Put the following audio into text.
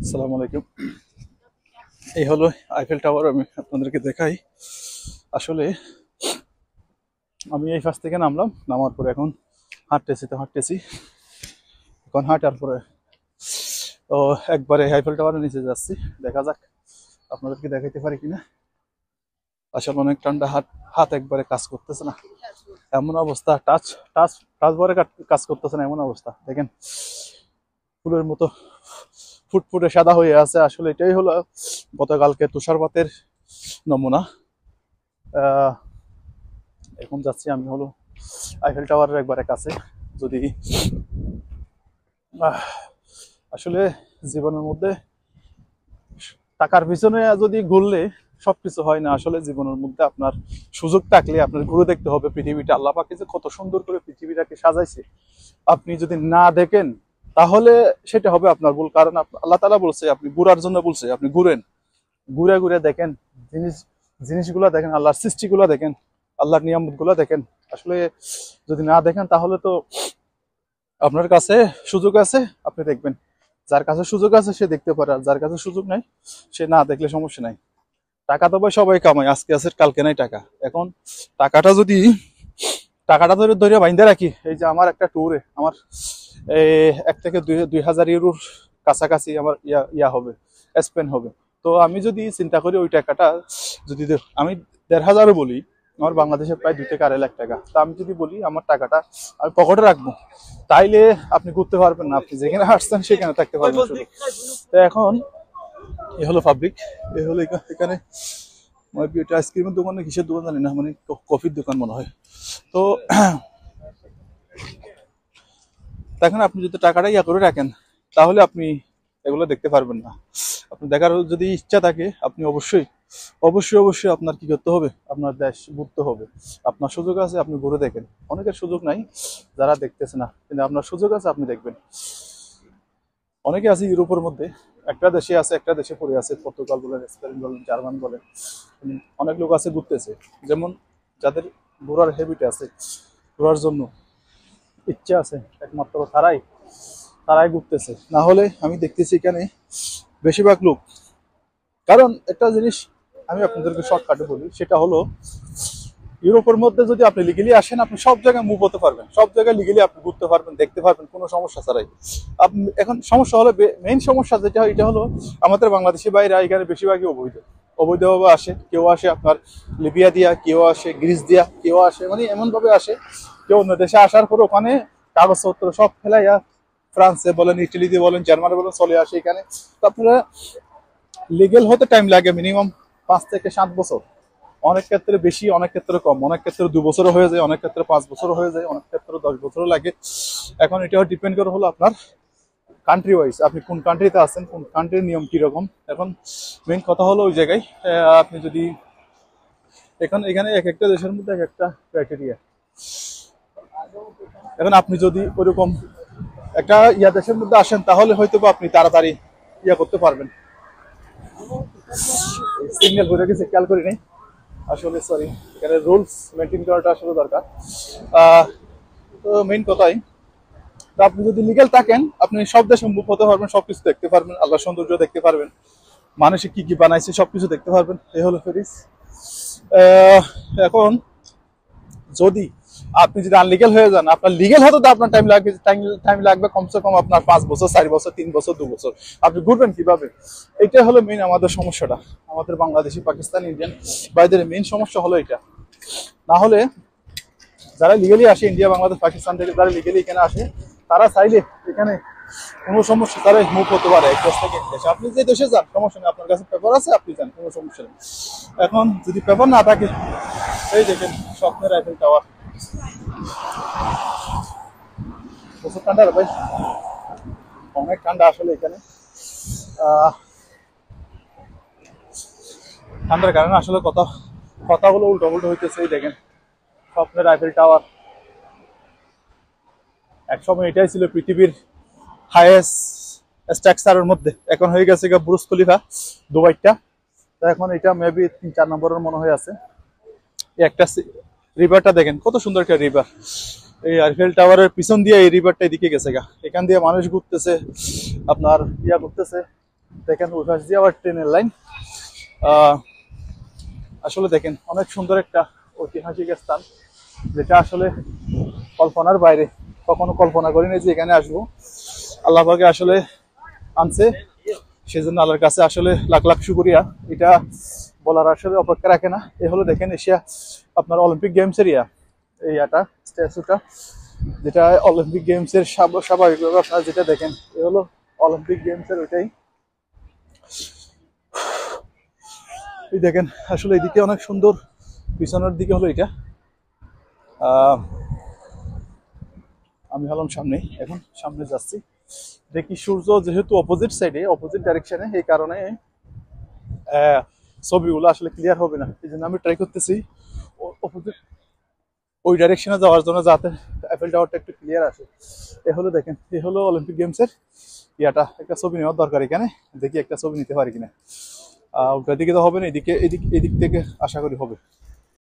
আসসালামু আলাইকুম। এই হলো আইফেল টাওয়ার। আমি আপনাদেরকে দেখাই। আসলে আমি এই পাশ থেকে নামলাম, নামার পরে এখন হাঁটতেছি। এখন হাঁটার পরে ও একবারে আইফেল টাওয়ারের নিচে যাচ্ছি। দেখা যাক আপনাদেরকে দেখাইতে পারি কিনা। আসলে অনেক ঠান্ডা, হাত হাত একবারে কাজ করতেছে না, এমন অবস্থা। টাচ টাচ টাচ বারে কাজ করতেছে না, এমন অবস্থা। দেখেন ফুলের মতো ফুটফুটে সাদা হয়ে আছে। আসলে এটাই হলো গতকালকে তুষারপাতের নমুনা। আহ, এখন যাচ্ছি আমি হলো আইফেল টাওয়ারের একবারে কাছে। যদি আসলে জীবনের মধ্যে টাকার পিছনে যদি ঘুরলে সবকিছু হয় না। আসলে জীবনের মধ্যে আপনার সুযোগ থাকলে আপনার ঘুরে দেখতে হবে পৃথিবীটা। আল্লাহ পাকে যে কত সুন্দর করে পৃথিবীটাকে সাজাইছে, আপনি যদি না দেখেন তাহলে সেটা হবে আপনার ভুল। কারণ আল্লাহ তাআলা বলছে, আপনি ঘুরার জন্য বলছে, আপনি ঘুরেন, ঘুরে ঘুরে দেখেন, জিনিস জিনিসগুলো দেখেন, আল্লাহর সৃষ্টিগুলো দেখেন, আল্লাহর নিয়ামত গুলো দেখেন। আসলে যদি না দেখেন তাহলে তো আপনার কাছে সুযোগ আছে, আপনি দেখবেন। যার কাছে সুযোগ আছে সে দেখতে পারে, আর যার কাছে সুযোগ নাই সে না দেখলে সমস্যা নাই। টাকা তো ভাই সবাই কামায়, আজকে আছে কালকে নাই টাকা। এখন টাকাটা যদি টাকাটা ধরে ধরে বাইন্ধে রাখি, এই যে আমার একটা ট্যুরে আমার এই 1 থেকে 2 হাজার ইউরোর কাছাকাছি আমার ইয়া হবে, স্পেন্ড হবে। তো আমি যদি চিন্তা করি ওই টাকাটা যদি আমি 1,500 বলি, আমার বাংলাদেশে প্রায় 2 থেকে 2.5 লাখ টাকা। তা আমি যদি বলি আমার টাকাটা আমি পকেটে রাখবো, তাইলে আপনি ঘুরতে পারবেন না। আপনি যেখানে আসছেন সেখানে থাকতে পারবেন শুধু। তো এখন এ হলো পাবলিক, এ হলো এখানে এটা আইসক্রিমের দোকান না কিসের দোকান জানি না, মানে কফির দোকান মনে হয়। তো দেখেন, আপনি যদি টাকাটা ইয়া করে রাখেন তাহলে আপনি এগুলো দেখতে পারবেন না। আপনি দেখার যদি ইচ্ছা থাকে, আপনি অবশ্যই অবশ্যই অবশ্যই আপনার কি করতে হবে, আপনার দেশ ঘুরতে হবে। আপনার সুযোগ আছে, আপনি ঘুরে দেখেন। অনেকের সুযোগ নাই, যারা দেখতেছে না, কিন্তু আপনার সুযোগ আছে, আপনি দেখবেন। অনেকে আছে ইউরোপের মধ্যে, একটা দেশে আছে, একটা দেশে পড়ে আছে, পর্তুগাল বলেন, স্পেন বলেন, জার্মান বলেন। অনেক লোক আছে ঘুরতেছে, যেমন যাদের ঘোরার হ্যাবিট আছে, ঘোরার জন্য ইচ্ছা আছে, একমাত্র তারাই তারাই ঘুরতেছে। না হলে আমি দেখতেছি এখানে বেশিরভাগ লোক। কারণ একটা জিনিস আমি আপনাদেরকে শর্টকাটে বলি, সেটা হলো ইউরোপের মধ্যে যদি আপনি লিগেলি আসেন, আপনি সব জায়গায় মুভ হতে পারবেন, সব জায়গায় লিগেলি আপনি ঘুরতে পারবেন, দেখতে পারবেন, কোনো সমস্যা ছাড়াই। আপনি এখন সমস্যা হলো, মেইন সমস্যা যেটা হয় এটা হলো আমাদের বাংলাদেশি বাইরে এখানে বেশিরভাগই অবৈধভাবে আসে। কেউ আসে আপনার লিবিয়া দিয়া, কেউ আসে গ্রিস দিয়া, কেউ আসে মানে এমন ভাবে আসে, কেউ অন্য দেশে আসার পর ওখানে কাগজপত্র সব ফেলাইয়া ফ্রান্সে বলেন, ইটালিতে বলেন, জার্মানি বলেন চলে আসে এখানে। তো আপনারা লিগেল হতে টাইম লাগে মিনিমাম 5 থেকে 7 বছর। অনেক ক্ষেত্রে বেশি, অনেক ক্ষেত্রে কম, অনেক ক্ষেত্রে 2 বছরও হয়ে যায়, অনেক ক্ষেত্রে 5 বছরও হয়ে যায়, অনেক ক্ষেত্রে 10 বছরও লাগে। এখন এটা ডিপেন্ড করে হলো আপনার কান্ট্রি ওয়াইজ, আপনি কোন কান্ট্রিতে আছেন, কোন কান্ট্রির নিয়ম কিরকম। এখন মেইন কথা হলো ওই জায়গায় আপনি যদি এখানে এক একটা দেশের মধ্যে এক একটা ক্রাইটেরিয়া। এখন আপনি যদি ওইরকম একটা দেশের মধ্যে আসেন তাহলে হয়তো বা আপনি তাড়াতাড়ি করতে পারবেন। সিগন্যাল হয়ে গেছে, খেয়াল করি নাই আসলে, সরি। এখানে রুলস মেনটেন করাটা আসলে দরকার। তো মেইন কথাই, তো আপনি যদি লিগেল থাকেন আপনি সব দেশে মুভ হতে পারবেন, সবকিছু দেখতে পারবেন, আল্লাহ সৌন্দর্য দেখতে পারবেন, মানুষে কি কি বানাইছে সবকিছু দেখতে পারবেন। এই হলো প্যারিস। এখন যদি আপনি যদি আনলিগেল হয়ে যান, আপনার লিগেল হতে তো আপনার টাইম লাগবে কমসে কম আপনার 5 বছর, 4 বছর, 3 বছর, 2 বছর। আপনি ঘুরবেন কিভাবে? এটাই হলো মেইন আমাদের সমস্যাটা, আমাদের বাংলাদেশি, পাকিস্তানি, ইন্ডিয়ান ভাইদের মেইন সমস্যা হলো এটা। না হলে যারা লিগেলি আসে, ইন্ডিয়া, বাংলাদেশ, পাকিস্তান থেকে যারা লিগেলি এখানে আসে, তারা চাইলে এখানে কোনো সমস্যা, তারা মুভ হতে পারে এক দেশ থেকে এক দেশে। আপনি যে দেশে যান সমস্যা নেই, আপনার কাছে পেপার আছে, আপনি যান, কোনো সমস্যা নেই। এখন যদি পেপার না থাকে, এই দেখেন স্বপ্নের আইফেল টাওয়ার। প্রচুর ঠান্ডা ভাই, অনেক ঠান্ডা আসলে এখানে। ঠান্ডার কারণে আসলে কথাগুলো উল্টো উল্টো হইতেছে। এই দেখেন স্বপ্নের আইফেল টাওয়ার। একসময় এটাই ছিল পৃথিবীর হাইয়েস্ট স্ট্রাকচারের মধ্যে, এখন হয়ে গেছে বুর্জ খলিফা দুবাইটা। তো এখন এটা মেবি 3-4 নম্বরের মনে হয়ে আছে। একটা রিভারটা দেখেন কত সুন্দর একটা রিভার, এই আইফেল টাওয়ারের পিছন দিয়ে এই রিভারটা এদিকে গেছে গা। এখান দিয়ে মানুষ ঘুরতেছে, আপনার করতেছে, দেখেন ওই পাশ দিয়ে আবার ট্রেনের লাইন। আসলে দেখেন অনেক সুন্দর একটা ঐতিহাসিক স্থান, যেটা আসলে কল্পনার বাইরে। কখনো কল্পনা করিনি যে এখানে আসবো, আল্লাহ পাকে আসলে আনছে, সেজন্য আল্লাহর কাছে আসলে লাখ লাখ শুকরিয়া। এটা বলার আসলে অপেক্ষা রাখে না। এ হলো দেখেন এশিয়া আপনার অলিম্পিক গেমস এরিয়া, এই স্ট্যাচুটা, যেটা অলিম্পিক গেমস এর স্বাভাবিকভাবে আপনারা যেটা দেখেন, এ হলো অলিম্পিক গেমস এর ওইটাই। এই দেখেন আসলে এদিকে অনেক সুন্দর, পিছনের দিকে হলো এটা। আমি হলাম সামনে, এখন সামনে যাচ্ছি। দেখি সূর্য যেহেতু অপোজিট সাইডে, অপোজিট ডাইরেকশনে, এই কারণে ছবিগুলো আসলে ক্লিয়ার হবে না। এই জন্য আমি ট্রাই করতেছি অপোজিট ওই ডাইরেকশনে যাওয়ার জন্য, যাতে আইফেল টাওয়ারটা একটু ক্লিয়ার আসে। এ হলো দেখেন, এ হলো অলিম্পিক গেমসের ইয়াটা। একটা ছবি নেওয়ার দরকার এখানে, দেখি একটা ছবি নিতে পারি কিনা। ওটার দিকে তো হবে না, এদিক থেকে আশা করি হবে।